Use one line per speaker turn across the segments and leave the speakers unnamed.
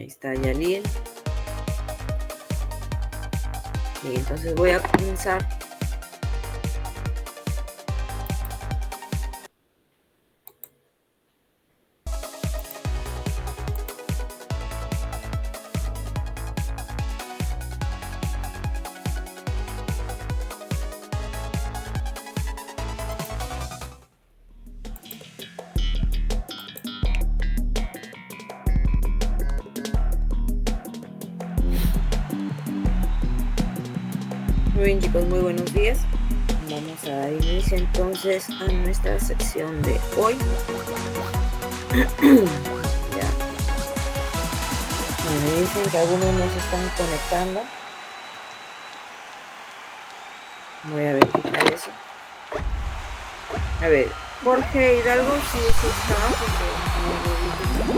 Ahí está Yalil. Y entonces voy a comenzar. Muy bien, chicos, muy buenos días. Vamos a dar inicio entonces a nuestra sección de hoy. Ya. Me dicen que algunos no se están conectando. Voy a verificar eso. A ver, Jorge Hidalgo, sí está, porque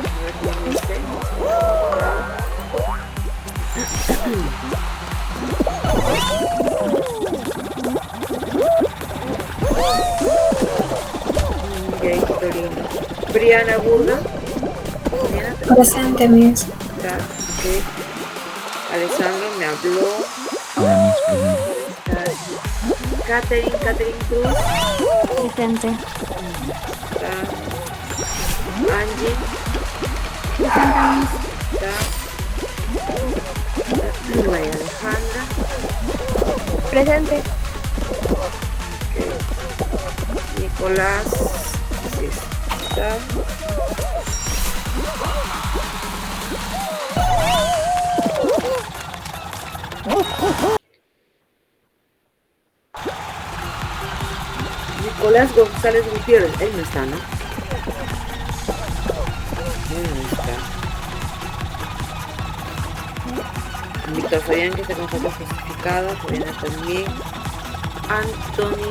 a ver quién dice. Gay Torino. Briana Burda.
Presente, Miss.
Está, okay. Alessandro me habló. Catherine Cruz.
Presente.
Está Angie. Está María Alejandra.
Presente.
Okay. Nicolás. Sí está. Nicolás González Gutiérrez, él no está, ¿no? Él no está. Víctor Fabián, que está con foto justificada, Fabiana también. Anthony.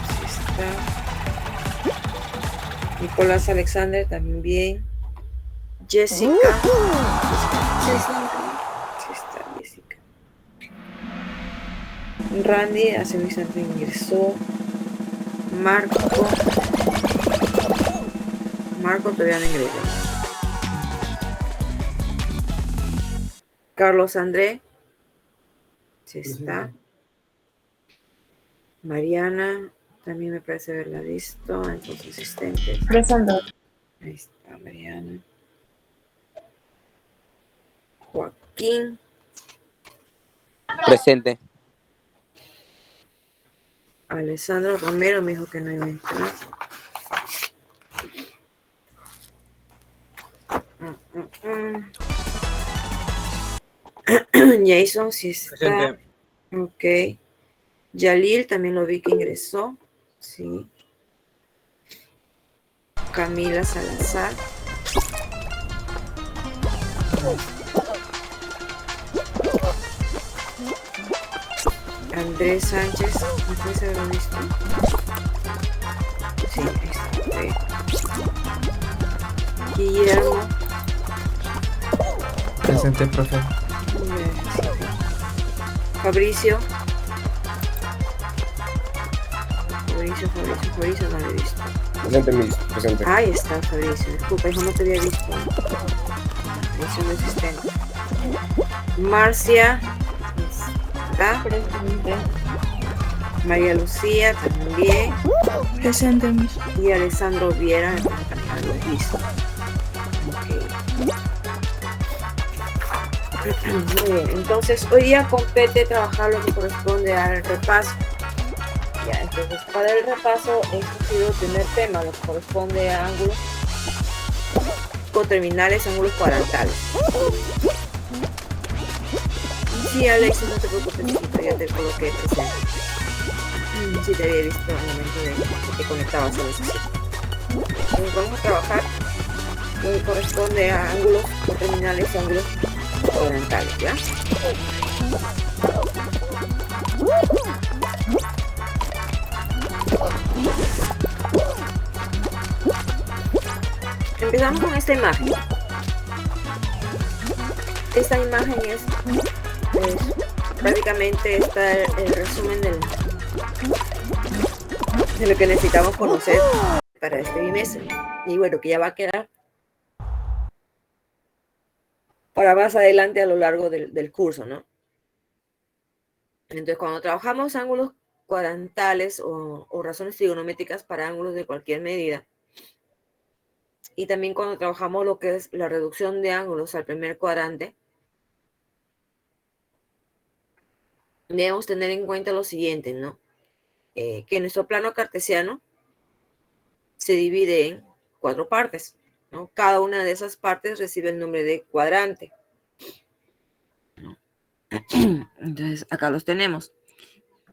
Sí está. Nicolás Alexander también. Jessica. Jessica. Randy, hace un instante ingresó. Marco todavía no ingresa. Carlos André. Sí está. Mariana, también me parece haberla visto en sus asistentes.
Presente.
Ahí está Mariana. Joaquín.
Presente.
Alessandro Romero me dijo que no iba a entrar. Jason sí está.
Presente.
Ok. Yalil también lo vi que ingresó. Sí. Camila Salazar. Andrés Sánchez. ¿No se lo visto? Sí, ahí está. Okay. Guillermo.
Presente, profe.
Fabricio no lo he visto.
Presente, Miss. Presente.
Ahí está Fabricio, disculpa, hijo, no te había visto. Atención de asistente. Marcia está.
Presente.
María Lucía también.
Presente, Miss.
Y Alessandro Viera, también lo he visto. Muy bien, entonces hoy día compete trabajar lo que corresponde al repaso. Ya, entonces para el repaso he escogido el primer tema, lo que corresponde a ángulos coterminales, ángulos cuadrantales. Sí, Alex, no te preocupes, ya te coloqué presente. Sí te había visto en el momento de que te conectabas a la sesión. Entonces vamos a trabajar lo que corresponde a ángulos coterminales, ángulos cuadrantales, ¿ya? Empezamos con esta imagen. Esta imagen es prácticamente está el resumen de lo que necesitamos conocer para este bimestre. Y bueno, que ya va a quedar para más adelante a lo largo del curso, ¿no? Entonces, cuando trabajamos ángulos cuadrantales o razones trigonométricas para ángulos de cualquier medida, y también cuando trabajamos lo que es la reducción de ángulos al primer cuadrante, debemos tener en cuenta lo siguiente, ¿no? Que nuestro plano cartesiano se divide en 4 partes, ¿no? Cada una de esas partes recibe el nombre de cuadrante. Entonces, acá los tenemos,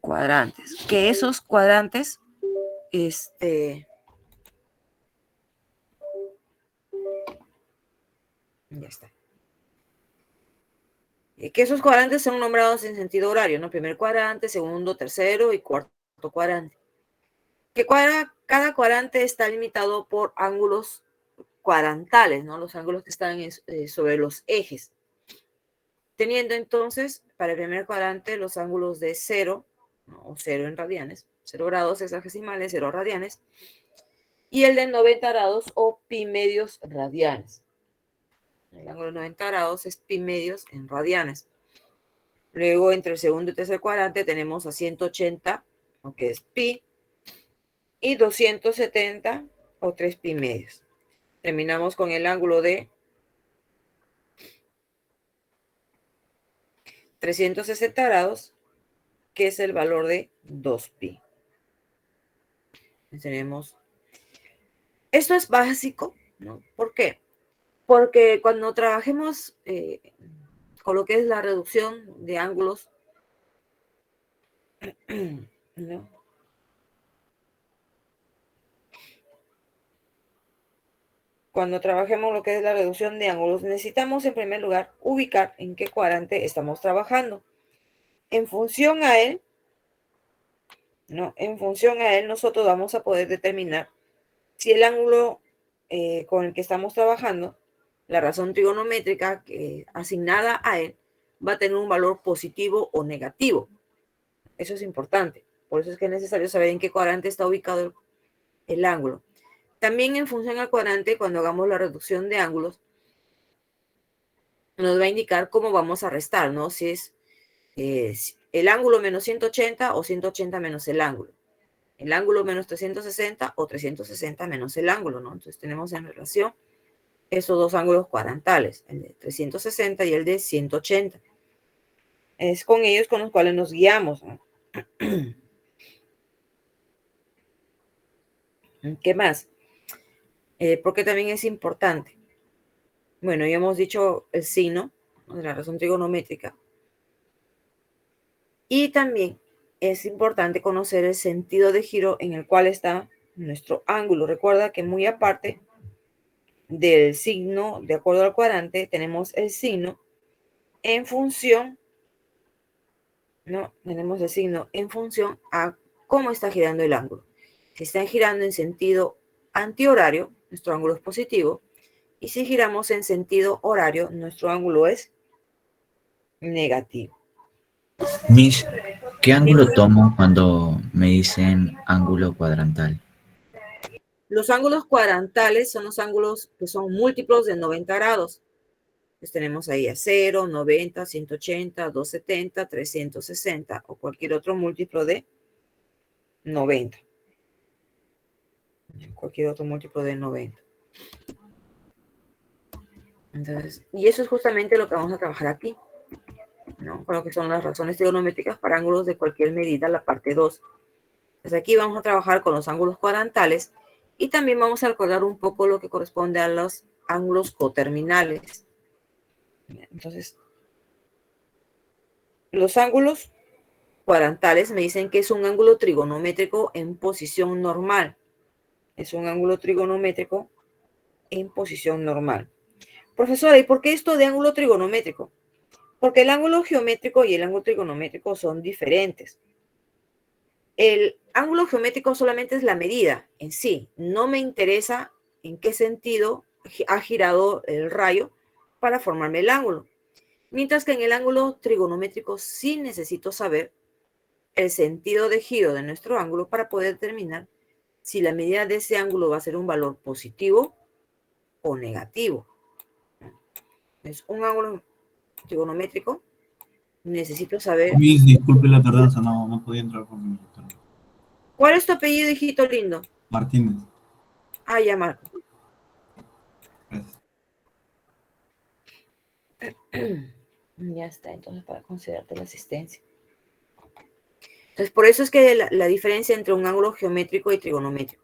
cuadrantes. Que esos cuadrantes, ya está. Que esos cuadrantes son nombrados en sentido horario, ¿no? Primer cuadrante, segundo, tercero y cuarto cuadrante. Que cada cuadrante está limitado por ángulos cuadrantales, ¿no? Los ángulos que están sobre los ejes. Teniendo entonces, para el primer cuadrante, los ángulos de 0, ¿no? O 0 en radianes, 0 grados hexagesimales, 0 radianes, y el de 90 grados o pi medios radianes. El ángulo de 90 grados es pi medios en radianes. Luego, entre el segundo y tercer cuadrante, tenemos a 180, que es pi, y 270, o 3 pi medios. Terminamos con el ángulo de 360 grados, que es el valor de 2 pi. Tenemos. Esto es básico, ¿no? ¿Por qué? Porque cuando trabajemos con lo que es la reducción de ángulos, ¿no? Cuando trabajemos lo que es la reducción de ángulos, necesitamos en primer lugar ubicar en qué cuadrante estamos trabajando. En función a él, ¿no? En función a él, nosotros vamos a poder determinar si el ángulo con el que estamos trabajando, la razón trigonométrica asignada a él, va a tener un valor positivo o negativo. Eso es importante. Por eso es que es necesario saber en qué cuadrante está ubicado el ángulo. También en función al cuadrante, cuando hagamos la reducción de ángulos, nos va a indicar cómo vamos a restar, ¿no? Si es el ángulo menos 180 o 180 menos el ángulo. El ángulo menos 360 o 360 menos el ángulo, ¿no? Entonces tenemos en relación esos dos ángulos cuadrantales, el de 360 y el de 180. Es con ellos con los cuales nos guiamos, ¿no? ¿Qué más? Porque también es importante. Bueno, ya hemos dicho el signo de la razón trigonométrica. Y también es importante conocer el sentido de giro en el cual está nuestro ángulo. Recuerda que muy aparte del signo, de acuerdo al cuadrante, tenemos el signo en función, ¿no? Tenemos el signo en función a cómo está girando el ángulo. Si está girando en sentido antihorario, nuestro ángulo es positivo. Y si giramos en sentido horario, nuestro ángulo es negativo.
Miss, ¿qué ángulo tomo cuando me dicen ángulo cuadrantal?
Los ángulos cuadrantales son los ángulos que son múltiplos de 90 grados. Pues tenemos ahí a 0, 90, 180, 270, 360 o cualquier otro múltiplo de 90. Cualquier otro múltiplo de 90. Entonces, y eso es justamente lo que vamos a trabajar aquí, ¿no? Con lo que son las razones trigonométricas para ángulos de cualquier medida, la parte 2. Entonces aquí vamos a trabajar con los ángulos cuadrantales y también vamos a recordar un poco lo que corresponde a los ángulos coterminales. Entonces, los ángulos cuadrantales me dicen que es un ángulo trigonométrico en posición normal. Es un ángulo trigonométrico en posición normal. Profesora, ¿y por qué esto de ángulo trigonométrico? Porque el ángulo geométrico y el ángulo trigonométrico son diferentes. El ángulo geométrico solamente es la medida en sí. No me interesa en qué sentido ha girado el rayo para formarme el ángulo. Mientras que en el ángulo trigonométrico sí necesito saber el sentido de giro de nuestro ángulo para poder determinar si la medida de ese ángulo va a ser un valor positivo o negativo. Es un ángulo trigonométrico. Necesito saber.
Miss, disculpe la tardanza, no podía entrar por mi internet.
¿Cuál es tu apellido, hijito lindo?
Martínez.
Ah, ya, Marco.
Gracias.
Ya está, entonces para considerarte la asistencia. Entonces, por eso es que la diferencia entre un ángulo geométrico y trigonométrico.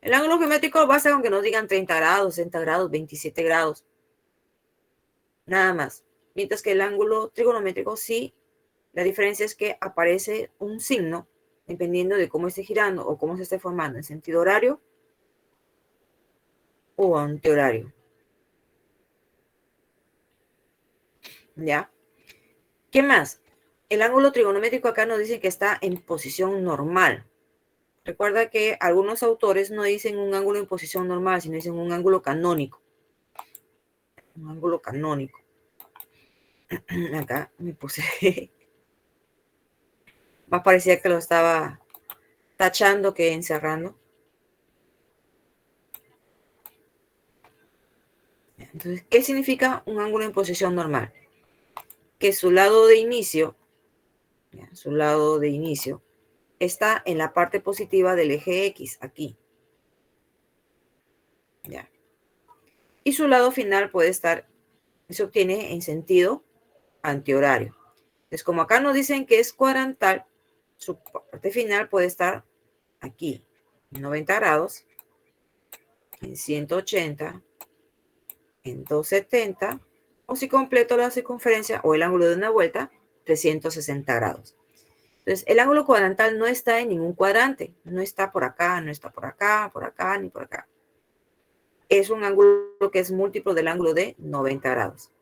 El ángulo geométrico basta con que nos digan 30 grados, 60 grados, 27 grados. Nada más. Mientras que el ángulo trigonométrico sí, la diferencia es que aparece un signo dependiendo de cómo esté girando o cómo se esté formando en sentido horario o antihorario. ¿Ya? ¿Qué más? El ángulo trigonométrico acá nos dice que está en posición normal. Recuerda que algunos autores no dicen un ángulo en posición normal, sino dicen un ángulo canónico. Un ángulo canónico. Acá me puse... Más parecía que lo estaba tachando que encerrando. Entonces, ¿qué significa un ángulo en posición normal? Que su lado de inicio, está en la parte positiva del eje X, aquí. ¿Ya? Y su lado final puede estar, se obtiene en sentido antihorario. Entonces, como acá nos dicen que es cuadrantal, su parte final puede estar aquí, en 90 grados, en 180, en 270, o si completo la circunferencia o el ángulo de una vuelta, 360 grados. Entonces, el ángulo cuadrantal no está en ningún cuadrante, no está por acá, no está por acá, ni por acá. Es un ángulo que es múltiplo del ángulo de 90 grados.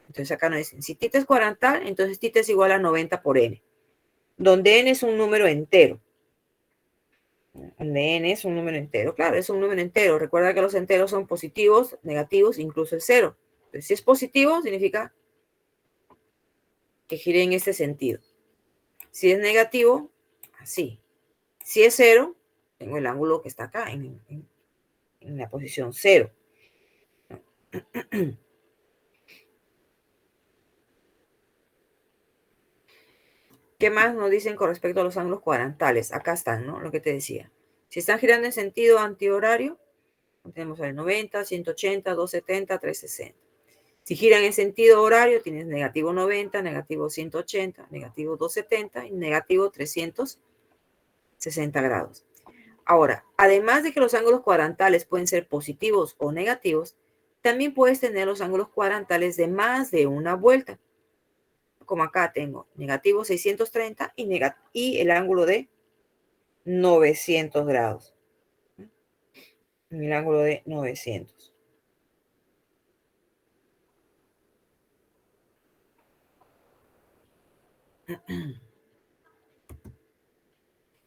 Entonces acá nos dicen, si θ es cuadrantal, entonces θ es igual a 90 por n, donde n es un número entero. Donde n es un número entero. Claro, es un número entero. Recuerda que los enteros son positivos, negativos, incluso el cero. Entonces, si es positivo, significa que gire en este sentido. Si es negativo, así. Si es cero, tengo el ángulo que está acá, en la posición cero. ¿Qué más nos dicen con respecto a los ángulos cuadrantales? Acá están, ¿no? Lo que te decía. Si están girando en sentido antihorario, tenemos el 90, 180, 270, 360. Si giran en sentido horario, tienes negativo 90, negativo 180, negativo 270 y negativo 360 grados. Ahora, además de que los ángulos cuadrantales pueden ser positivos o negativos, también puedes tener los ángulos cuadrantales de más de una vuelta. Como acá tengo negativo 630 y el ángulo de 900 grados. El ángulo de 900.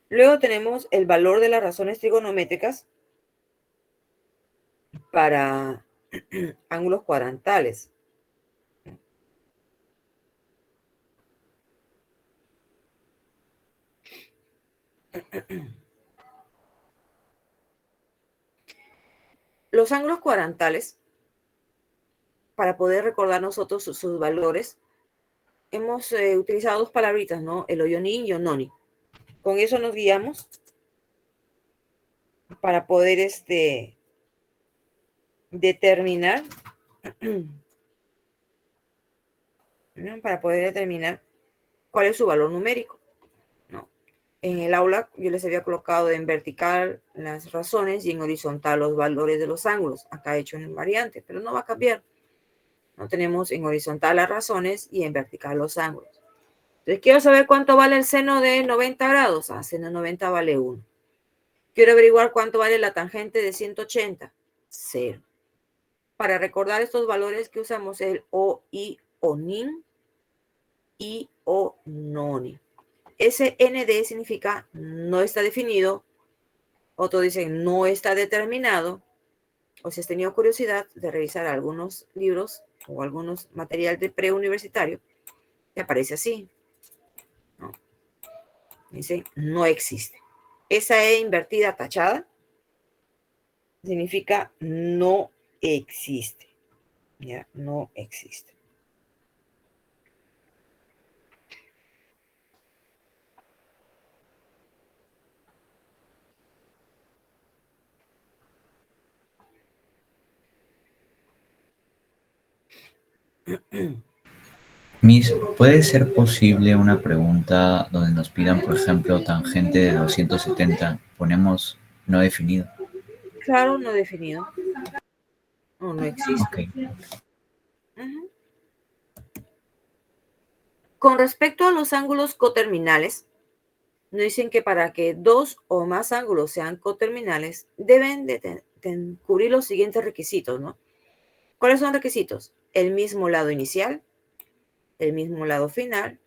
Luego tenemos el valor de las razones trigonométricas para ángulos cuadrantales. Los ángulos cuadrantales, para poder recordar nosotros sus valores, hemos utilizado dos palabritas, ¿no? El oyonín y ononi. Con eso nos guiamos para poder determinar, ¿no? Para poder determinar cuál es su valor numérico, ¿no? En el aula yo les había colocado en vertical las razones y en horizontal los valores de los ángulos. Acá he hecho en variante, pero no va a cambiar. No tenemos en horizontal las razones y en vertical los ángulos. Entonces, quiero saber cuánto vale el seno de 90 grados. Ah, seno de 90 vale 1. Quiero averiguar cuánto vale la tangente de 180. 0. Para recordar estos valores que usamos el o, i, onin y o, noni. Ese nd significa no está definido. Otros dicen no está determinado. O si has tenido curiosidad de revisar algunos libros o algunos materiales de preuniversitario, te aparece así. ¿No? Dice, no existe. Esa E invertida tachada significa no existe. Ya, no existe.
Miss, ¿puede ser posible una pregunta donde nos pidan, por ejemplo, tangente de 270? Ponemos no definido.
Claro, no definido. No existe.
Ok.
Ujú. Con respecto a los ángulos coterminales, nos dicen que para que dos o más ángulos sean coterminales, deben de cubrir los siguientes requisitos, ¿no? ¿Cuáles son requisitos? El mismo lado inicial, el mismo lado final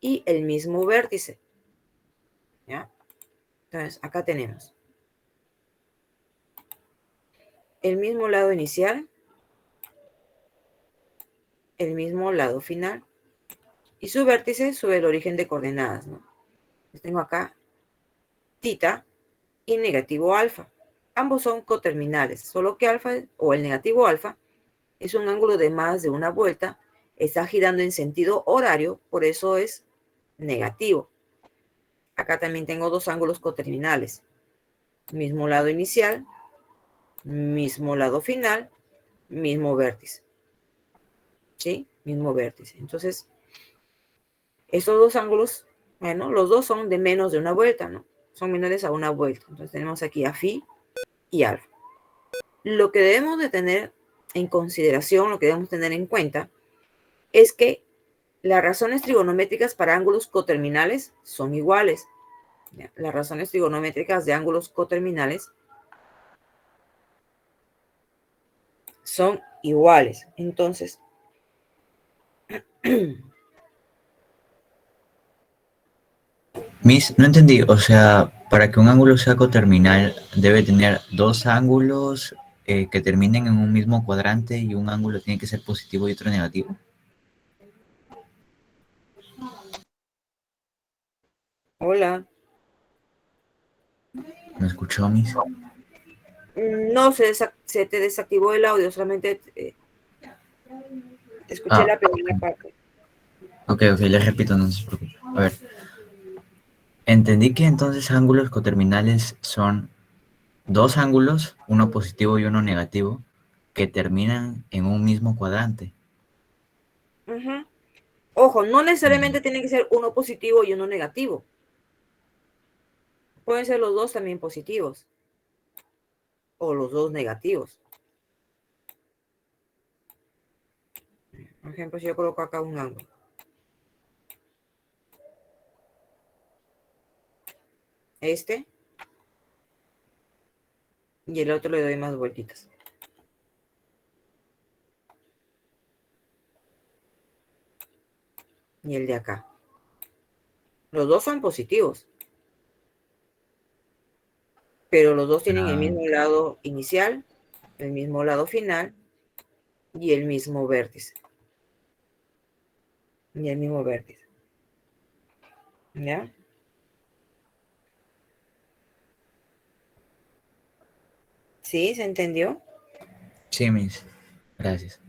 y el mismo vértice. ¿Ya? Entonces, acá tenemos el mismo lado inicial, el mismo lado final y su vértice sobre el origen de coordenadas, ¿no? Entonces, tengo acá tita y negativo alfa. Ambos son coterminales, solo que alfa o el negativo alfa es un ángulo de más de una vuelta, está girando en sentido horario, por eso es negativo. Acá también tengo dos ángulos coterminales, mismo lado inicial, mismo lado final, mismo vértice. ¿Sí? Mismo vértice. Entonces, estos dos ángulos, bueno, los dos son de menos de una vuelta, ¿no? Son menores a una vuelta. Entonces tenemos aquí a phi y alfa. Lo que debemos de tener en consideración, lo que debemos tener en cuenta, es que las razones trigonométricas para ángulos coterminales son iguales. Las razones trigonométricas de ángulos coterminales son iguales. Entonces,
Miss, no entendí. O sea, para que un ángulo sea coterminal, debe tener dos ángulos que terminen en un mismo cuadrante y un ángulo tiene que ser positivo y otro negativo.
hola.
¿Me escuchó, Miss?
No, se te desactivó el audio, solamente escuché
Ah,
la primera parte.
ok, le repito, no se preocupe. A ver, entendí que entonces ángulos coterminales son dos ángulos, uno positivo y uno negativo, que terminan en un mismo cuadrante.
Ujú. Ojo, no
Mm,
necesariamente tiene que ser uno positivo y uno negativo. Pueden ser los dos también positivos o los dos negativos. Por ejemplo, si yo coloco acá un ángulo. Este y el otro le doy más vueltitas. Y el de acá. Los dos son positivos, pero los dos tienen el
ah,
mismo lado inicial, el mismo lado final y el mismo vértice. Y el mismo vértice. ¿Ya? ¿Sí? ¿Se entendió?
sí, Miss. Gracias.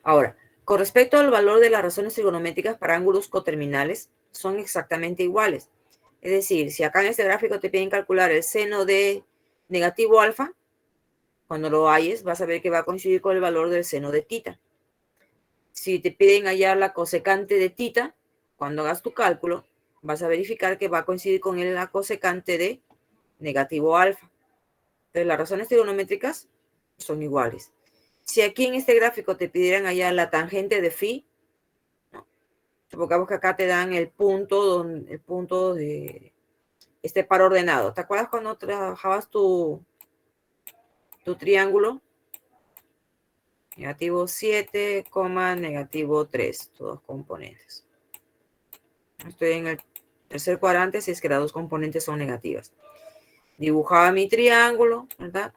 Ahora, con respecto al valor de las razones trigonométricas para ángulos coterminales, son exactamente iguales. Es decir, si acá en este gráfico te piden calcular el seno de negativo alfa, cuando lo halles vas a ver que va a coincidir con el valor del seno de tita. Si te piden hallar la cosecante de tita, cuando hagas tu cálculo, vas a verificar que va a coincidir con la cosecante de negativo alfa. Entonces, las razones trigonométricas son iguales. Si aquí en este gráfico te pidieran hallar la tangente de phi, ¿no? Supongamos que acá te dan el punto de este par ordenado. ¿Te acuerdas cuando trabajabas tu triángulo? Negativo 7, negativo 3, todos componentes. Estoy en el tercer cuadrante si es que las dos componentes son negativas. Dibujaba mi triángulo, ¿verdad?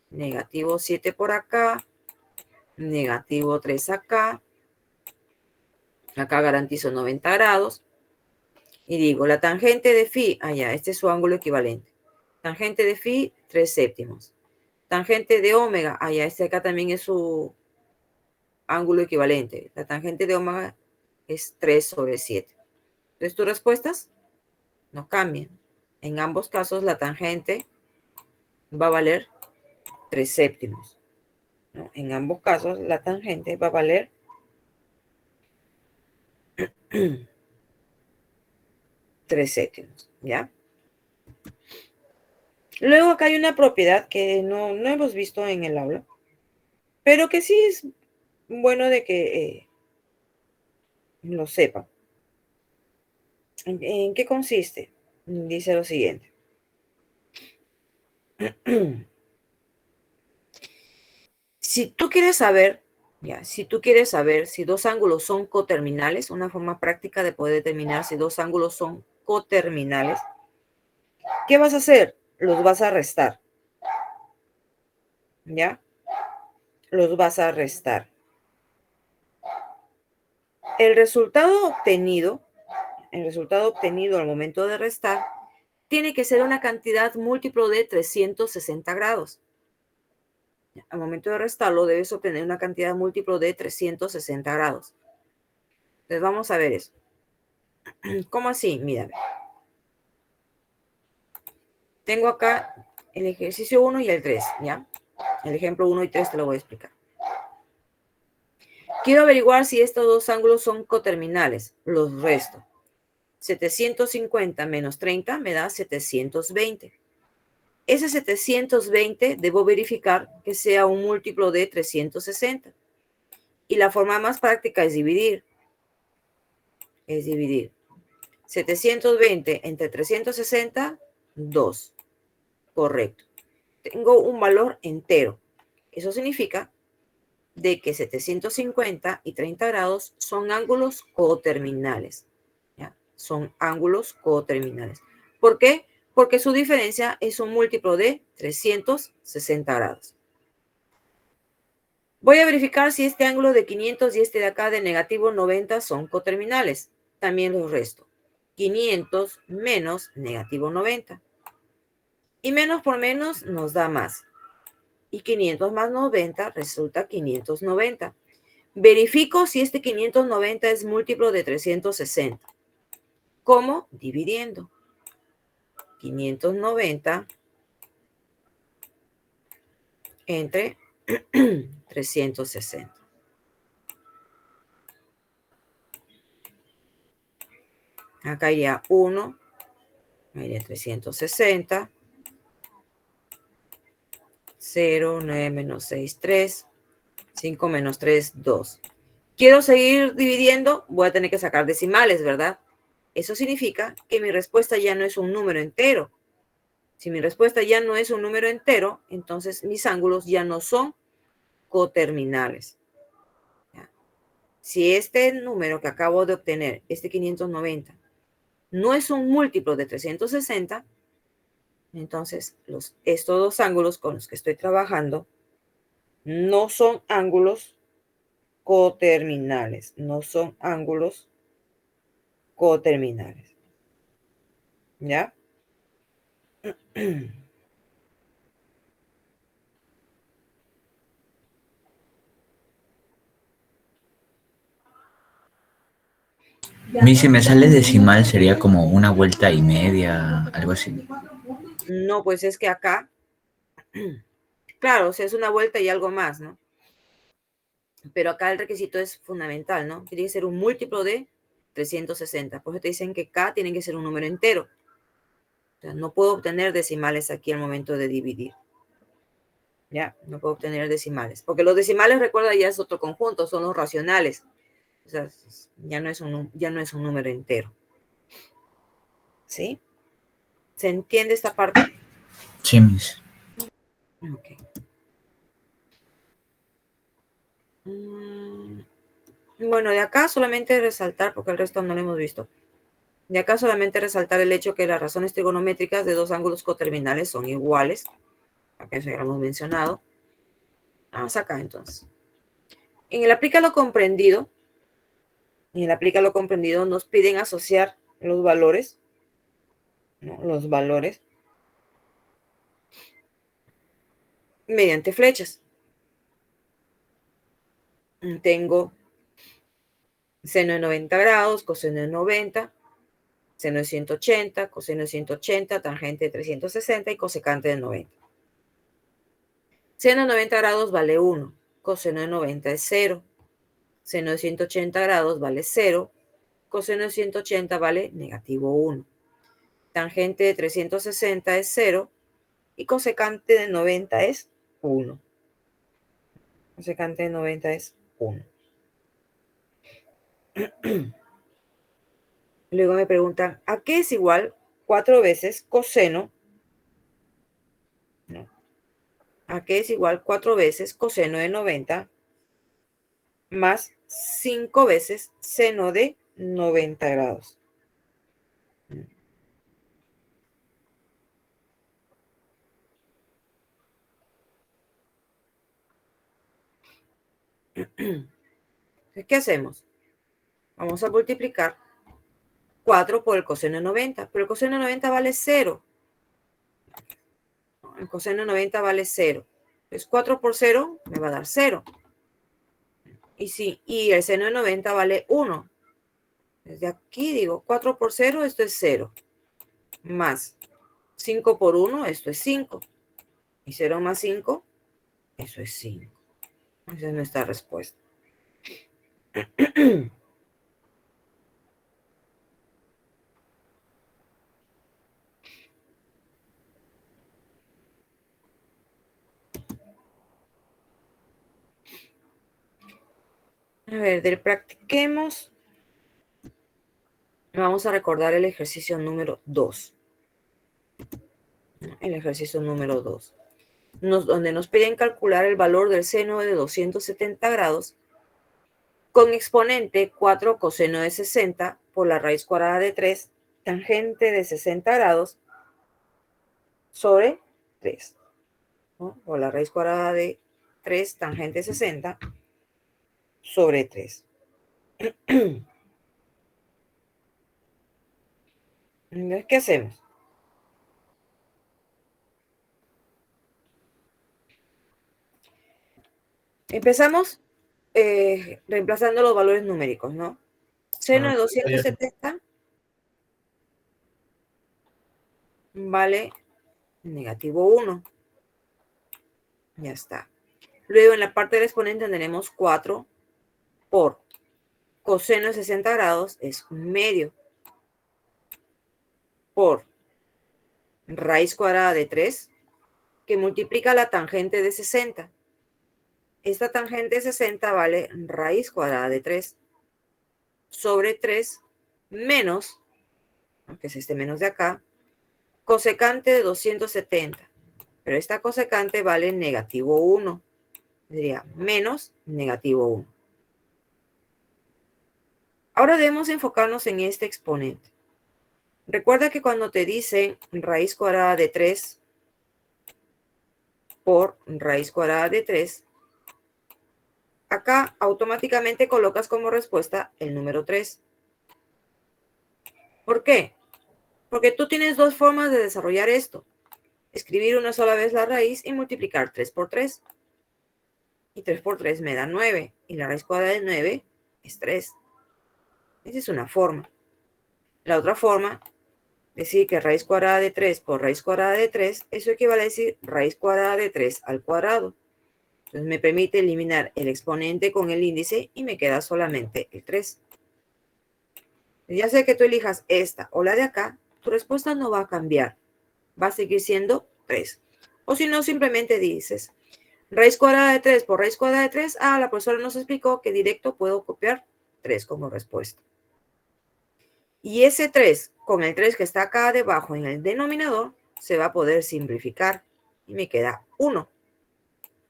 Negativo 7 por acá, negativo 3 acá, Acá garantizo 90 grados. Y digo, la tangente de phi, ya, este es su ángulo equivalente. Tangente de phi, 3 séptimos. Tangente de omega, ya, este acá también es su ángulo equivalente. La tangente de omega es 3/7. Entonces, tus respuestas no cambian. En ambos casos, la tangente va a valer 3 séptimos. ¿No? En ambos casos, la tangente va a valer 3 séptimos, ¿ya? Luego acá hay una propiedad que no hemos visto en el aula, pero que sí es bueno de que lo sepan. ¿En qué consiste? Dice lo siguiente. Si tú quieres saber, si dos ángulos son coterminales, una forma práctica de poder determinar si dos ángulos son coterminales, ¿qué vas a hacer? Los vas a restar. ¿Ya? Los vas a restar. El resultado obtenido al momento de restar tiene que ser una cantidad múltiplo de 360 grados. Al momento de restarlo debes obtener una cantidad múltiplo de 360 grados. Entonces vamos a ver eso. ¿Cómo así? Mírame. Tengo acá el ejercicio 1 y el 3, ¿ya? El ejemplo 1 y 3 te lo voy a explicar. Quiero averiguar si estos dos ángulos son coterminales. Los resto. 750 menos 30 me da 720. Ese 720 debo verificar que sea un múltiplo de 360. Y la forma más práctica es dividir. 720 entre 360, 2. Correcto. Tengo un valor entero. Eso significa de que 750 y 30 grados son ángulos coterminales. ¿Ya? Son ángulos coterminales. ¿Por qué? Porque su diferencia es un múltiplo de 360 grados. Voy a verificar si este ángulo de 500 y este de acá de negativo 90 son coterminales. También los resto. 500 menos negativo 90. Y menos por menos nos da más. Y 500 más 90 resulta 590. Verifico si este 590 es múltiplo de 360. ¿Cómo? Dividiendo. 590 entre 360. Acá iría 1, iría 360. 0, 9 menos 6, 3. 5 menos 3, 2. Quiero seguir dividiendo, voy a tener que sacar decimales, ¿verdad? Eso significa que mi respuesta ya no es un número entero. Si mi respuesta ya no es un número entero, entonces mis ángulos ya no son coterminales. ¿Ya? Si este número que acabo de obtener, este 590, no es un múltiplo de 360, entonces estos dos ángulos con los que estoy trabajando no son ángulos coterminales. No son ángulos coterminales. ¿Ya?
Si me sale decimal sería como una vuelta y media, algo así.
No, pues es que acá, claro, o sea, es una vuelta y algo más, ¿no? Pero acá el requisito es fundamental, ¿no? Tiene que ser un múltiplo de 360. Por eso te dicen que K tiene que ser un número entero. O sea, no puedo obtener decimales aquí al momento de dividir. ¿Ya? No puedo obtener decimales. Porque los decimales, recuerda, ya es otro conjunto, son los racionales. O sea, ya no es un número entero. ¿Sí? ¿Se entiende esta parte?
Sí, mis.
Ok. Bueno, de acá solamente resaltar, porque el resto no lo hemos visto. De acá solamente resaltar el hecho que las razones trigonométricas de dos ángulos coterminales son iguales. Acá eso ya lo hemos mencionado. Vamos acá entonces. En el aplica lo comprendido, Y en la aplica lo comprendido nos piden asociar los valores, ¿no? Los valores mediante flechas. Tengo seno de 90 grados, coseno de 90, seno de 180, coseno de 180, tangente de 360 y cosecante de 90. Seno de 90 grados vale 1, coseno de 90 es 0, seno de 180 grados vale 0, coseno de 180 vale negativo 1. Tangente de 360 es 0 y cosecante de 90 es 1. Cosecante de 90 es 1. Luego me preguntan, ¿a qué es igual 4 veces coseno? ¿No? ¿A qué es igual 4 veces coseno de 90 más 5 veces seno de 90 grados? ¿Qué hacemos? Vamos a multiplicar 4 por el coseno de 90, pero el coseno de 90 vale 0. El coseno de 90 vale 0. Entonces 4 por 0 me va a dar 0. Y el seno de 90 vale 1. Desde aquí digo 4 por 0, esto es 0. Más 5 por 1, esto es 5. Y 0 más 5, eso es 5. Esa es nuestra respuesta. A ver, del practiquemos. Vamos a recordar el ejercicio número 2. El ejercicio número 2. Donde nos piden calcular el valor del seno de 270 grados con exponente 4 coseno de 60 por la raíz cuadrada de 3, tangente de 60 grados sobre 3. ¿No? Por la raíz cuadrada de 3, tangente de 60 sobre 3. Entonces, ¿qué hacemos? Empezamos reemplazando los valores numéricos, ¿no? Seno de 270 vale negativo 1. Ya está. Luego en la parte del exponente tenemos 4 por coseno de 60 grados es un medio por raíz cuadrada de 3 que multiplica la tangente de 60. Esta tangente de 60 vale raíz cuadrada de 3 sobre 3 menos, aunque es este menos de acá, cosecante de 270. Pero esta cosecante vale negativo 1. Sería menos negativo 1. Ahora debemos enfocarnos en este exponente. Recuerda que cuando te dicen raíz cuadrada de 3 por raíz cuadrada de 3, acá automáticamente colocas como respuesta el número 3. ¿Por qué? Porque tú tienes dos formas de desarrollar esto. Escribir una sola vez la raíz y multiplicar 3 por 3. Y 3 por 3 me da 9. Y la raíz cuadrada de 9 es 3. Esa es una forma. La otra forma, decir que raíz cuadrada de 3 por raíz cuadrada de 3, eso equivale a decir raíz cuadrada de 3 al cuadrado. Entonces me permite eliminar el exponente con el índice y me queda solamente el 3. Ya sea que tú elijas esta o la de acá, tu respuesta no va a cambiar. Va a seguir siendo 3. O si no, simplemente dices raíz cuadrada de 3 por raíz cuadrada de 3. La profesora nos explicó que directo puedo copiar 3 como respuesta. Y ese 3 con el 3 que está acá debajo en el denominador se va a poder simplificar y me queda 1.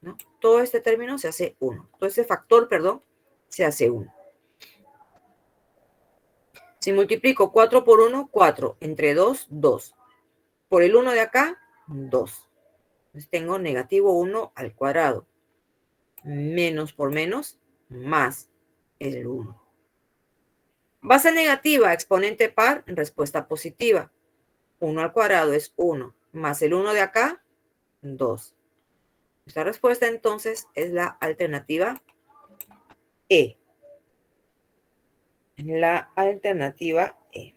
¿No? Todo este término se hace 1. Todo este factor, perdón, se hace 1. Si multiplico 4 por 1, 4. Entre 2, 2. Por el 1 de acá, 2. Entonces tengo negativo 1 al cuadrado. Menos por menos, más el 1. Base negativa, exponente par, respuesta positiva. 1 al cuadrado es 1, más el 1 de acá, 2. Esta respuesta entonces es la alternativa E. La alternativa E.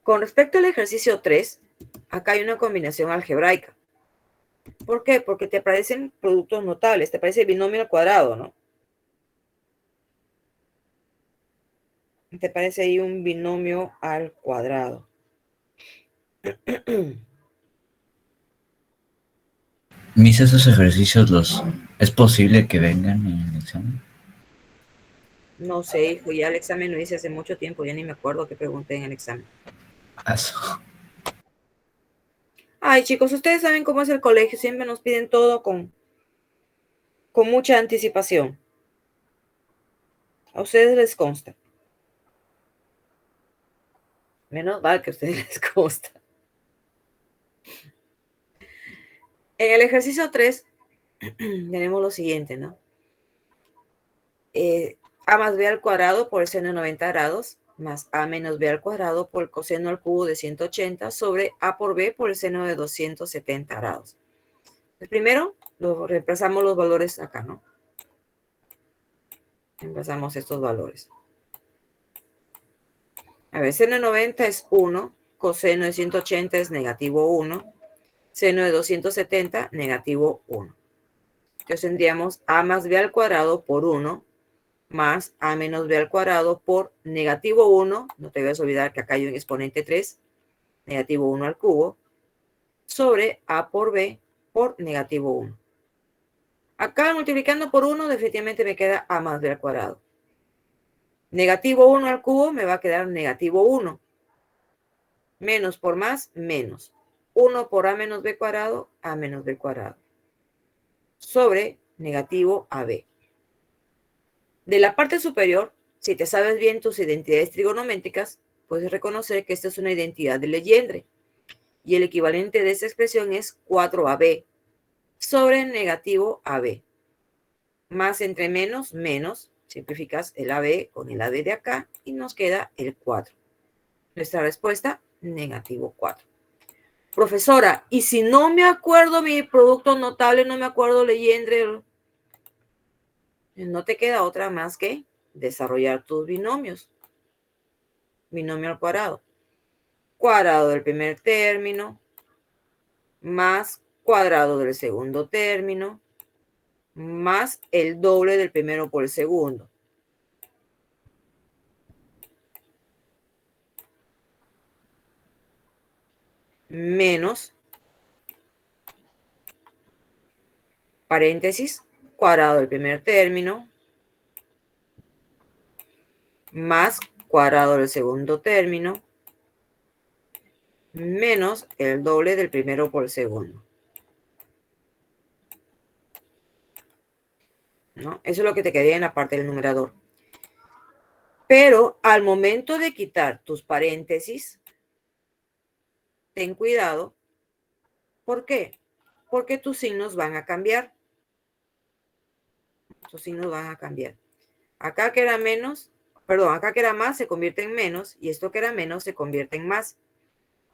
Con respecto al ejercicio 3, acá hay una combinación algebraica. ¿Por qué? Porque te aparecen productos notables, te aparece el binomio al cuadrado, ¿no? Te aparece ahí un binomio al cuadrado.
Mis, esos ejercicios ¿es posible que vengan en el examen?
No sé, hijo, ya el examen lo hice hace mucho tiempo, ya ni me acuerdo qué pregunté en el examen.
Aso.
Ay, chicos, ustedes saben cómo es el colegio, siempre nos piden todo con mucha anticipación. A ustedes les consta. Menos mal que a ustedes les consta. En el ejercicio 3 tenemos lo siguiente, ¿no? A más b al cuadrado por el seno de 90 grados más a menos b al cuadrado por el coseno al cubo de 180 sobre a por b por el seno de 270 grados. El primero, reemplazamos los valores acá, ¿no? Reemplazamos estos valores. A ver, seno de 90 es 1, coseno de 180 es negativo 1, seno de 270, negativo 1. Entonces tendríamos a más b al cuadrado por 1 más a menos b al cuadrado por negativo 1, no te debes olvidar que acá hay un exponente 3, negativo 1 al cubo, sobre a por b por negativo 1. Acá multiplicando por 1, definitivamente me queda a más b al cuadrado. Negativo 1 al cubo me va a quedar negativo 1. Menos por más, menos. 1 por a menos b cuadrado, a menos b cuadrado. Sobre negativo ab. De la parte superior, si te sabes bien tus identidades trigonométricas, puedes reconocer que esta es una identidad de Legendre. Y el equivalente de esta expresión es 4ab sobre negativo ab. Más entre menos, menos. Simplificas el ab con el ab de acá y nos queda el 4. Nuestra respuesta, negativo 4. Profesora, y si no me acuerdo mi producto notable, no me acuerdo Legendre, no te queda otra más que desarrollar tus binomios. Binomio al cuadrado. Cuadrado del primer término más cuadrado del segundo término más el doble del primero por el segundo. Menos paréntesis, cuadrado del primer término más cuadrado del segundo término menos el doble del primero por el segundo. ¿No? Eso es lo que te quedaría en la parte del numerador. Pero al momento de quitar tus paréntesis, ten cuidado. ¿Por qué? Porque tus signos van a cambiar. Tus signos van a cambiar. Acá que era menos, perdón, acá que era más se convierte en menos y esto que era menos se convierte en más.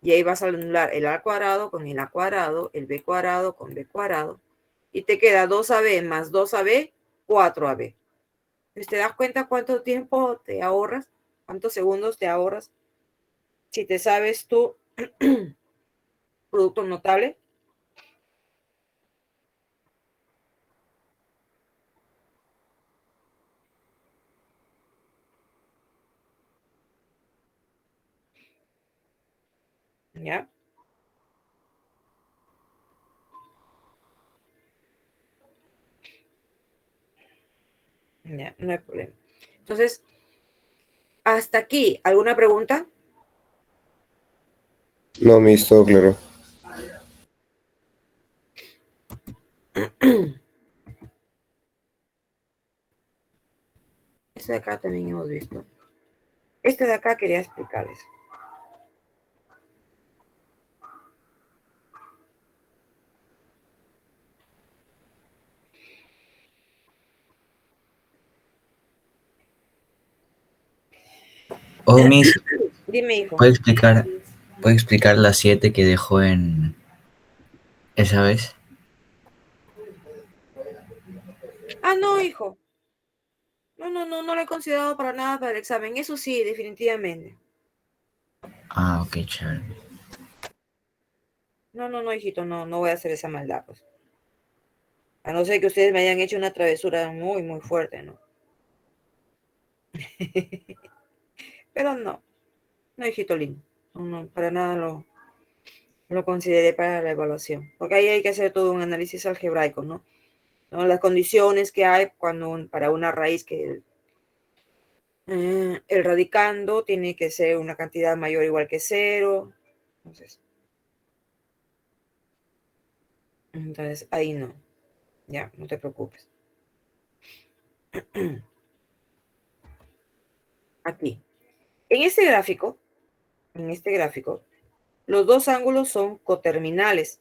Y ahí vas a anular el a cuadrado con el a cuadrado, el b cuadrado con b cuadrado. Y te queda 2ab más 2ab, 4ab. ¿Te das cuenta cuánto tiempo te ahorras? ¿Cuántos segundos te ahorras? Si te sabes tu producto notable. ¿Ya? Ya, no hay problema. Entonces, hasta aquí, ¿alguna pregunta?
No, me todo claro.
Este de acá también hemos visto. Este de acá quería explicarles.
Oh, Miss,
Dime, hijo.
puede explicar las 7 que dejó en esa vez?
Ah, no, hijo. No lo he considerado para nada para el examen. Eso sí, definitivamente.
Ah, ok, chévere.
No, hijito, no voy a hacer esa maldad, pues. A no ser que ustedes me hayan hecho una travesura muy fuerte, ¿no? Pero no, hijito lindo. No, para nada lo consideré para la evaluación. Porque ahí hay que hacer todo un análisis algebraico, ¿no? Las condiciones que hay para una raíz que el radicando tiene que ser una cantidad mayor o igual que 0. Entonces ahí no. Ya, no te preocupes. Aquí. En este gráfico, los dos ángulos son coterminales.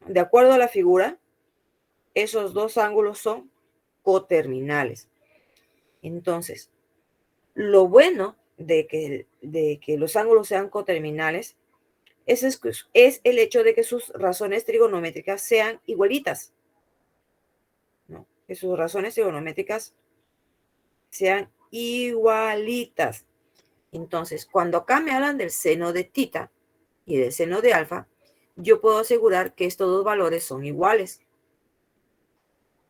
De acuerdo a la figura, esos dos ángulos son coterminales. Entonces, lo bueno de que los ángulos sean coterminales es el hecho de que sus razones trigonométricas sean igualitas, ¿no? Que sus razones trigonométricas sean igualitas. Entonces, cuando acá me hablan del seno de tita y del seno de alfa, yo puedo asegurar que estos dos valores son iguales.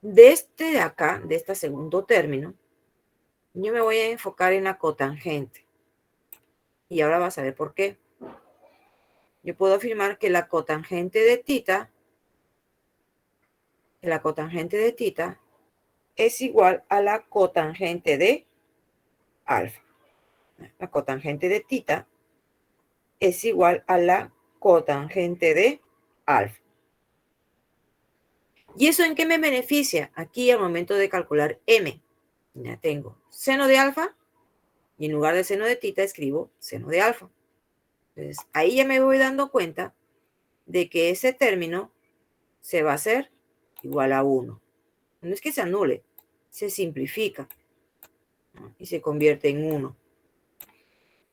De este de acá, de este segundo término, yo me voy a enfocar en la cotangente. Y ahora vas a ver por qué. Yo puedo afirmar que la cotangente de tita es igual a la cotangente de alfa. La cotangente de tita es igual a la cotangente de alfa. ¿Y eso en qué me beneficia? Aquí al momento de calcular m. Ya tengo seno de alfa y en lugar de seno de tita escribo seno de alfa. Entonces ahí ya me voy dando cuenta de que ese término se va a hacer igual a 1. No es que se anule, se simplifica, ¿no? Y se convierte en 1.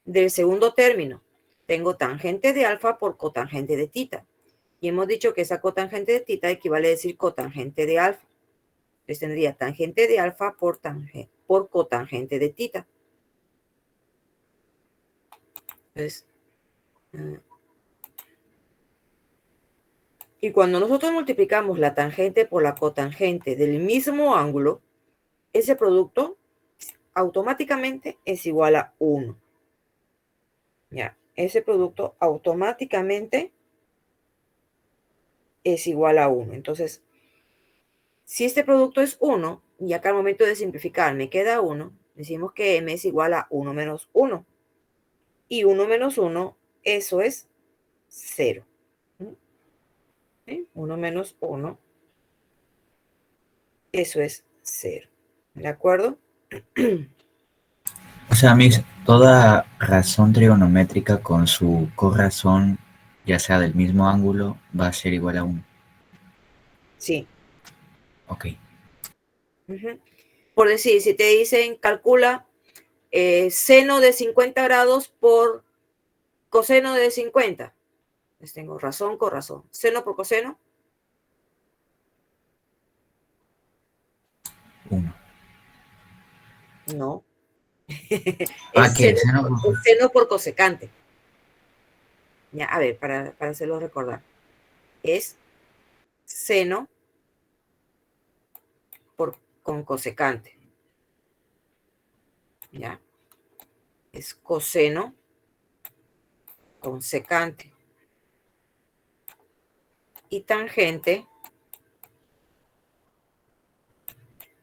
Del segundo término, tengo tangente de alfa por cotangente de tita. Y hemos dicho que esa cotangente de tita equivale a decir cotangente de alfa. Entonces tendría tangente de alfa por cotangente de tita. Entonces, y cuando nosotros multiplicamos la tangente por la cotangente del mismo ángulo, ese producto automáticamente es igual a 1. Ya, ese producto automáticamente es igual a 1. Entonces, si este producto es 1, y acá al momento de simplificar me queda 1, decimos que m es igual a 1 menos 1. Y 1 menos 1, eso es 0. ¿Sí? 1 menos 1, eso es 0. ¿De acuerdo?
O sea, Miss, toda razón trigonométrica con su corrazón, ya sea del mismo ángulo, va a ser igual a 1.
Sí.
Ok.
Por decir, si te dicen calcula seno de 50 grados por coseno de 50. Pues tengo razón con razón. Seno por coseno.
1.
No.
Ah,
es,
¿qué?
seno, es seno por cosecante. Ya, a ver, para hacerlo recordar. Es seno con cosecante. Ya. Es coseno con secante. Y tangente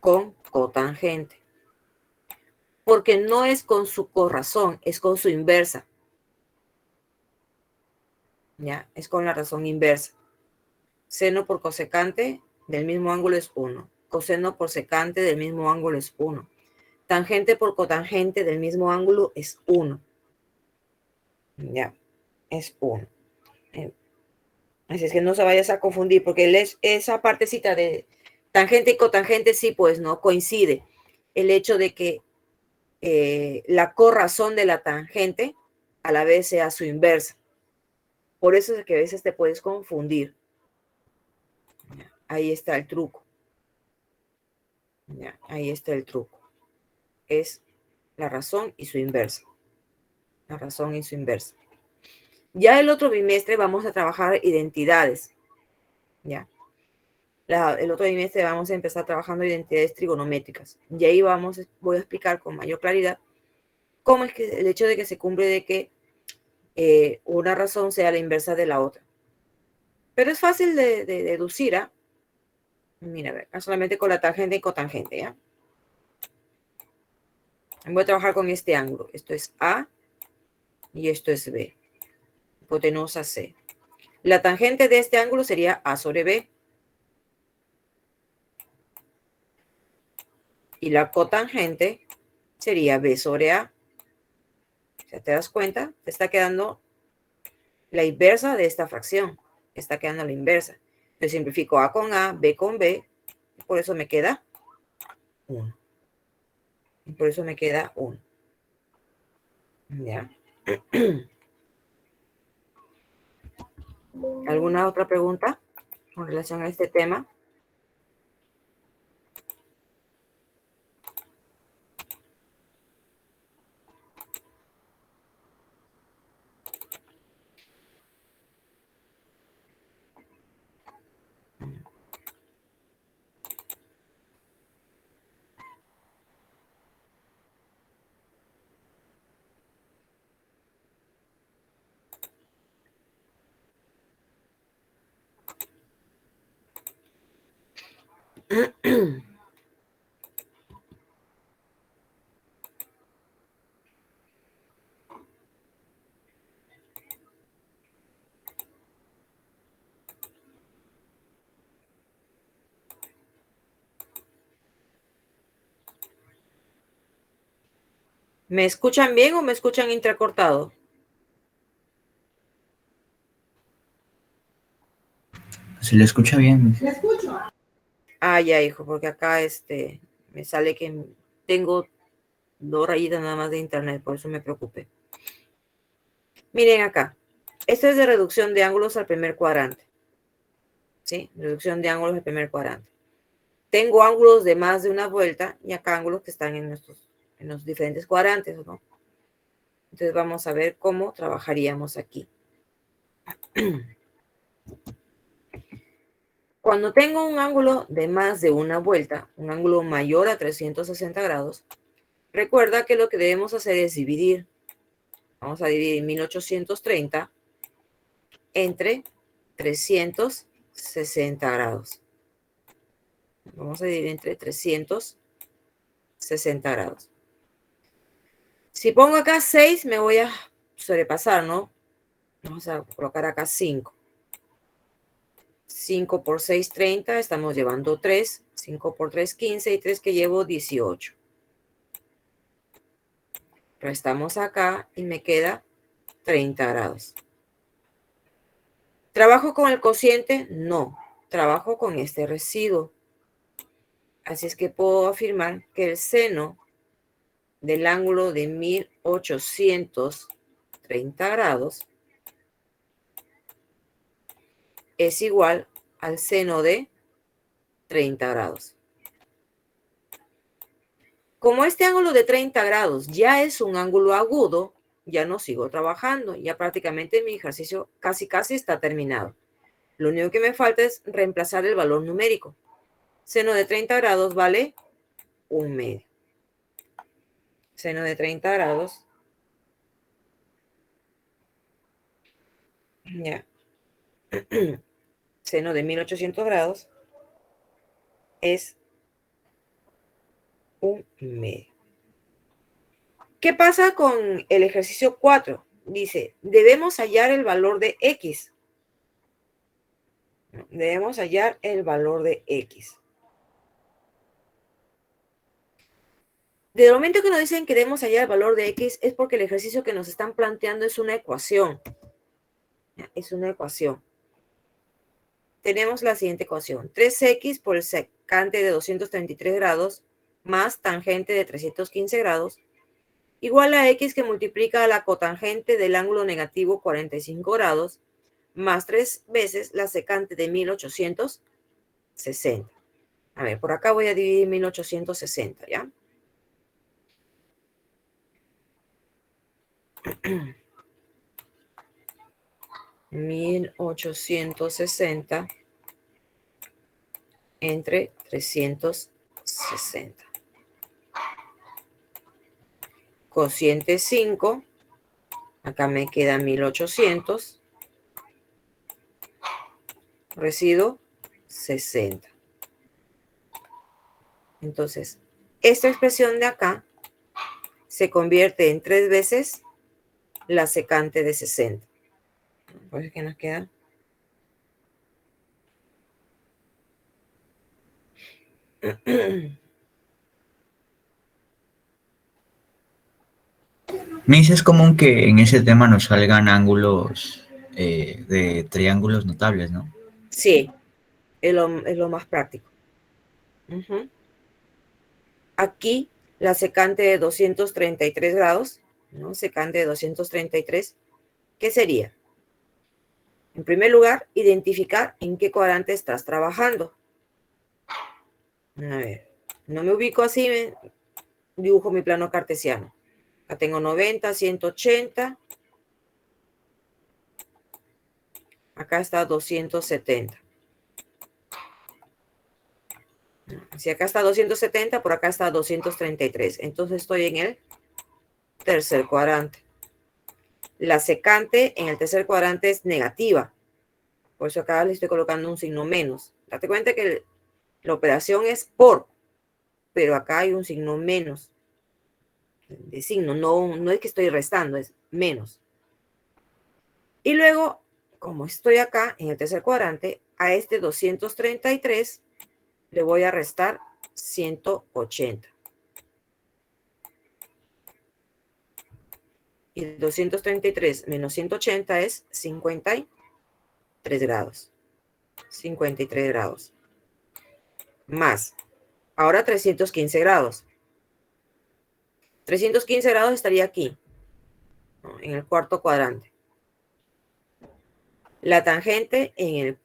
con cotangente. Porque no es con su corrazón, es con su inversa. Ya, es con la razón inversa. Seno por cosecante del mismo ángulo es 1. Coseno por secante del mismo ángulo es 1. Tangente por cotangente del mismo ángulo es 1. Ya, es 1. Así es que no se vayas a confundir, porque esa partecita de tangente y cotangente sí, pues no coincide. El hecho de que la corrazón de la tangente a la vez sea su inversa. Por eso es que a veces te puedes confundir. Ahí está el truco. Ya, ahí está el truco. Es la razón y su inversa. La razón y su inversa. Ya el otro bimestre vamos a trabajar identidades. Ya. El otro bimestre vamos a empezar trabajando identidades trigonométricas. Y ahí voy a explicar con mayor claridad cómo es que el hecho de que se cumple de que una razón sea la inversa de la otra. Pero es fácil de deducir, ¿ah? Mira, a ver, solamente con la tangente y cotangente, ¿ya? Voy a trabajar con este ángulo. Esto es A y esto es B. Hipotenusa C. La tangente de este ángulo sería A sobre B. Y la cotangente sería B sobre A. ¿Ya te das cuenta? Te está quedando la inversa de esta fracción. Está quedando la inversa. Yo simplifico A con A, B con B. Y por eso me queda 1. Y por eso me queda 1. ¿Ya? ¿Alguna otra pregunta con relación a este tema? ¿Me escuchan bien o me escuchan entrecortado?
Se le escucha bien.
Ah, ya, hijo, porque acá me sale que tengo 2 rayitas nada más de internet, por eso me preocupé. Miren acá. Esto es de reducción de ángulos al primer cuadrante. ¿Sí? Reducción de ángulos al primer cuadrante. Tengo ángulos de más de una vuelta y acá ángulos que están en los diferentes cuadrantes, ¿no? Entonces vamos a ver cómo trabajaríamos aquí. Cuando tengo un ángulo de más de una vuelta, un ángulo mayor a 360 grados, recuerda que lo que debemos hacer es dividir. Vamos a dividir 1830 entre 360 grados. Vamos a dividir entre 360 grados. Si pongo acá 6, me voy a sobrepasar, ¿no? Vamos a colocar acá 5. 5 por 6, 30. Estamos llevando 3. 5 por 3, 15. Y 3 que llevo, 18. Restamos acá y me queda 30 grados. ¿Trabajo con el cociente? No. Trabajo con este residuo. Así es que puedo afirmar que el seno del ángulo de 1830 grados es igual al seno de 30 grados. Como este ángulo de 30 grados ya es un ángulo agudo, ya no sigo trabajando. Ya prácticamente mi ejercicio casi está terminado. Lo único que me falta es reemplazar el valor numérico. Seno de 30 grados vale 1/2. Seno de 30 grados. Ya. Seno de 1800 grados es 1/2. ¿Qué pasa con el ejercicio 4? Dice, debemos hallar el valor de X. Debemos hallar el valor de X. Desde el momento que nos dicen que debemos hallar el valor de X es porque el ejercicio que nos están planteando es una ecuación. Es una ecuación. Tenemos la siguiente ecuación. 3x por el secante de 233 grados más tangente de 315 grados igual a x que multiplica la cotangente del ángulo negativo 45 grados más 3 veces la secante de 1860. A ver, por acá voy a dividir 1860, ¿ya? (1860) entre 360. Cociente 5. Acá me queda 1800. Residuo 60. Entonces, esta expresión de acá se convierte en 3 veces la secante de 60. Por eso que nos queda
Me dices común que en ese tema nos salgan ángulos de triángulos notables, ¿no?
sí, es lo más práctico. Ujú. Aquí la secante de 233 grados, ¿no? Secante de 233, ¿qué sería? En primer lugar, identificar en qué cuadrante estás trabajando. A ver, no me ubico así, dibujo mi plano cartesiano. Acá tengo 90, 180. Acá está 270. Si acá está 270, por acá está 233. Entonces estoy en el tercer cuadrante. La secante en el tercer cuadrante es negativa. Por eso acá le estoy colocando un signo menos. Date cuenta que la operación es por, pero acá hay un signo menos. De signo, no es que estoy restando, es menos. Y luego, como estoy acá en el tercer cuadrante, a este 233 le voy a restar 180. Y 233 menos 180 es 53 grados. 53 grados. Más, ahora 315 grados. 315 grados estaría aquí, ¿no? En el cuarto cuadrante. La tangente en el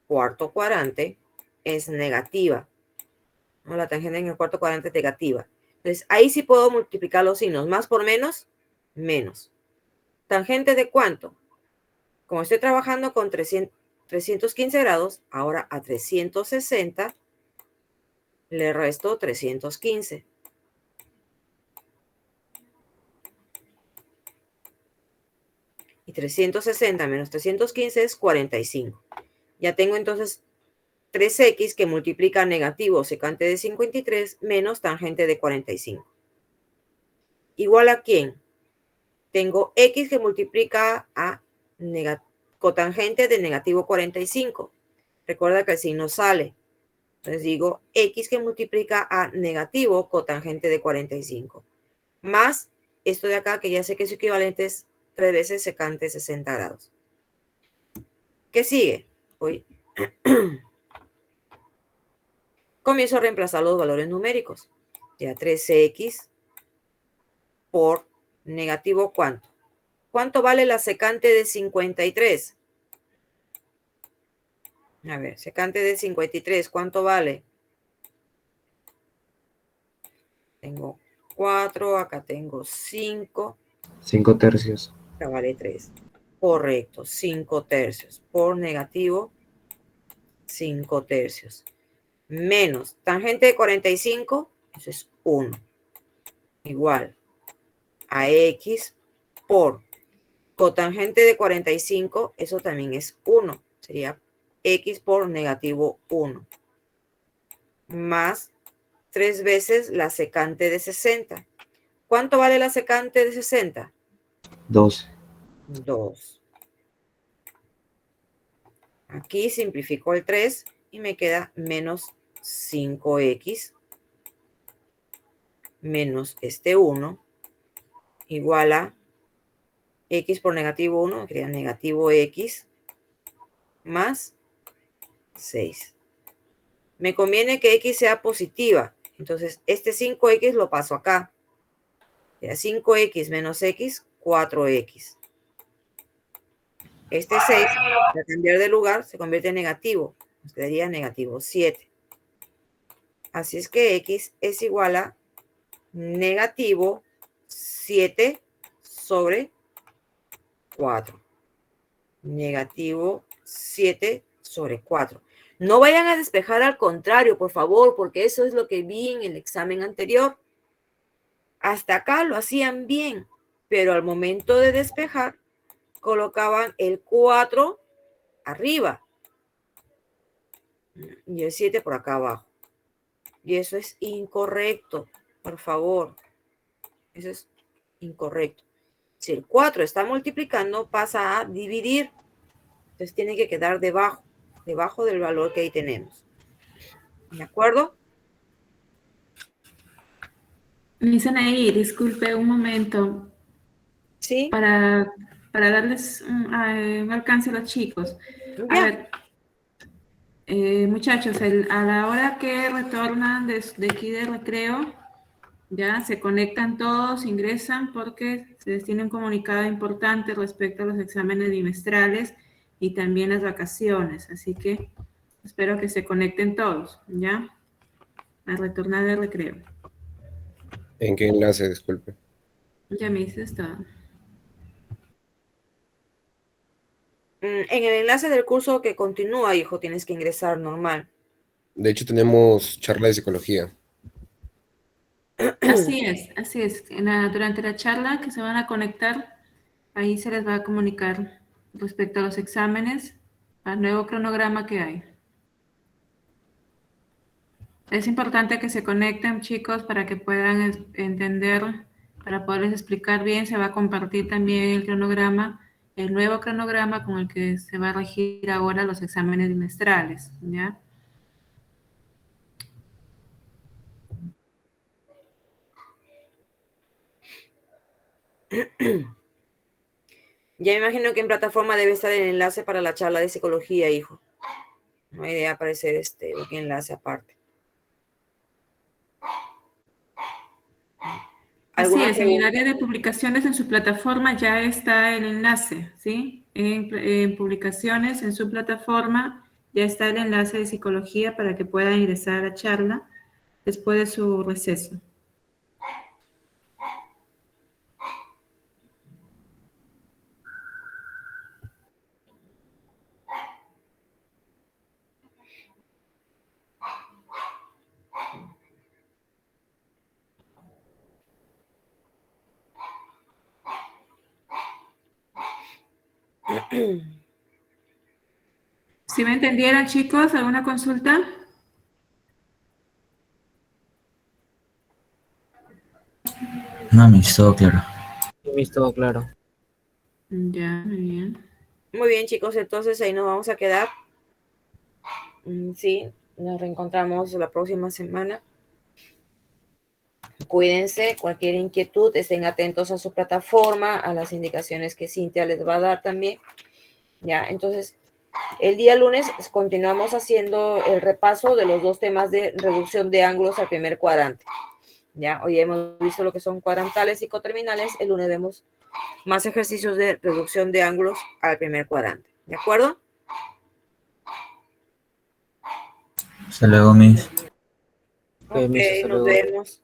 cuarto cuadrante es negativa, ¿no? La tangente en el cuarto cuadrante es negativa. Entonces, ahí sí puedo multiplicar los signos. Más por menos, menos. ¿Tangente de cuánto? Como estoy trabajando con 315 grados, ahora a 360 le resto 315. Y 360 menos 315 es 45. Ya tengo entonces 3x que multiplica negativo secante de 53 menos tangente de 45. ¿Igual a quién? Tengo x que multiplica a cotangente de negativo 45. Recuerda que el signo sale. Entonces digo x que multiplica a negativo cotangente de 45. Más esto de acá que ya sé que su equivalente es 3 veces secante de 60 grados. ¿Qué sigue? Comienzo a reemplazar los valores numéricos. Ya 3x por negativo ¿cuánto? ¿Cuánto vale la secante de 53? A ver, secante de 53, ¿cuánto vale? Tengo 4, acá tengo 5.
5 tercios.
Acá vale 3. Correcto, 5 tercios. Por negativo, 5 tercios. Menos tangente de 45, eso es 1. Igual a x por cotangente de 45, eso también es 1. Sería x por negativo 1. Más 3 veces la secante de 60. ¿Cuánto vale la secante de 60?
12.
2. Aquí simplifico el 3 y me queda menos 5x menos este 1 igual a x por negativo 1, me queda negativo x más 6. Me conviene que x sea positiva, entonces este 5x lo paso acá. Ya, 5x menos x, 4x. Este 6, al cambiar de lugar, se convierte en negativo. Nos quedaría negativo 7. Así es que x es igual a negativo 7 sobre 4. Negativo 7 sobre 4. No vayan a despejar al contrario, por favor, porque eso es lo que vi en el examen anterior. Hasta acá lo hacían bien, pero al momento de despejar, colocaban el 4 arriba y el 7 por acá abajo. Y eso es incorrecto, por favor. Eso es incorrecto. Si el 4 está multiplicando, pasa a dividir. Entonces tiene que quedar debajo del valor que ahí tenemos. ¿De acuerdo?
Miss Anaí, disculpe un momento
Sí.
para darles un alcance a los chicos. A
Ya.
ver, muchachos, a la hora que retornan de aquí de recreo, ya se conectan todos, ingresan porque se les tiene un comunicado importante respecto a los exámenes bimestrales y también las vacaciones. Así que espero que se conecten todos, ¿ya? A retornar de recreo.
¿En qué enlace? Disculpe.
Ya me hice esto.
En el enlace del curso que continúa, hijo, tienes que ingresar normal.
De hecho, tenemos charla de psicología.
Así es, así es. Durante la charla que se van a conectar, ahí se les va a comunicar respecto a los exámenes, al nuevo cronograma que hay. Es importante que se conecten, chicos, para que puedan entender, para poderles explicar bien. Se va a compartir también el cronograma, el nuevo cronograma con el que se va a regir ahora los exámenes bimestrales, ¿ya?
Ya me imagino que en plataforma debe estar el enlace para la charla de psicología, hijo. No hay idea aparecer un enlace aparte.
Así es, en el área de publicaciones en su plataforma ya está el enlace, ¿sí? En publicaciones en su plataforma ya está el enlace de psicología para que puedan ingresar a la charla después de su receso. ¿Sí me entendieron, chicos? ¿Alguna consulta?
No, Miss, todo claro.
Sí, todo claro.
Ya, muy bien.
Muy bien, chicos, entonces ahí nos vamos a quedar. Sí, nos reencontramos la próxima semana. Cuídense, cualquier inquietud, estén atentos a su plataforma, a las indicaciones que Cintia les va a dar también. Ya, entonces, el día lunes continuamos haciendo el repaso de los dos temas de reducción de ángulos al primer cuadrante. Ya, hoy hemos visto lo que son cuadrantales y coterminales. El lunes vemos más ejercicios de reducción de ángulos al primer cuadrante. ¿De acuerdo?
Hasta luego, Miss.
Ok, nos vemos.